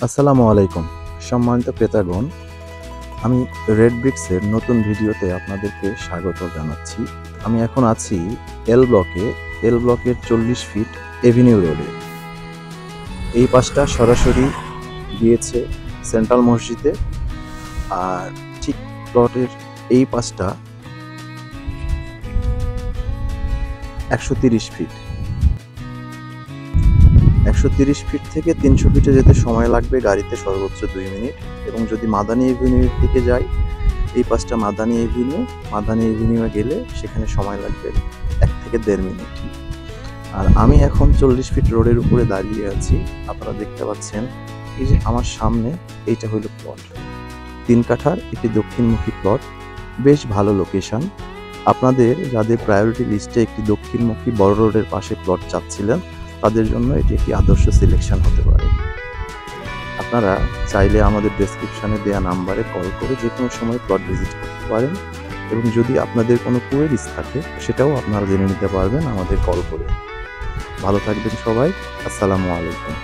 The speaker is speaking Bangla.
আসসালামু আলাইকুম সম্মানিত ক্রেতাগণ। আমি রেড ব্রিক্সের নতুন ভিডিওতে আপনাদেরকে স্বাগত জানাচ্ছি। আমি এখন আছি এল ব্লকের 40 ফিট এভিনিউ রোডে। এই পাশটা সরাসরি গিয়েছে সেন্ট্রাল মসজিদে, আর ঠিক প্লটের এই পাশটা 130 ফিট। 130 ফিট থেকে 300 ফিটে যেতে সময় লাগবে গাড়িতে সর্বোচ্চ 2 মিনিট। এবং যদি মাদানী এভিনিউর দিকে যাই, এই পাশটা মাদানী এভিনিউয়ে গেলে সেখানে সময় লাগবে 1 থেকে 1.5 মিনিট। আর আমি এখন 40 ফিট রোডের উপরে দাঁড়িয়ে আছি। আপনারা দেখতে পাচ্ছেন এই যে আমার সামনে, এইটা হলো প্লট। 3 কাঠার একটি দক্ষিণমুখী প্লট, বেশ ভালো লোকেশন। আপনাদের যাদের প্রায়োরিটি লিস্টে একটি দক্ষিণমুখী বড় রোডের পাশে প্লট চাচ্ছিলেন, তাদের জন্য এটি একটি আদর্শ সিলেকশন হতে পারে। আপনারা চাইলে আমাদের ডেসক্রিপশনে দেওয়া নাম্বারে কল করে যে কোনো সময় প্লট ভিজিট করতে পারেন, এবং যদি আপনাদের কোনো কোয়েরিজ থাকে সেটাও আপনারা জেনে নিতে পারবেন আমাদের কল করে। ভালো থাকবেন সবাই। আসসালামু আলাইকুম।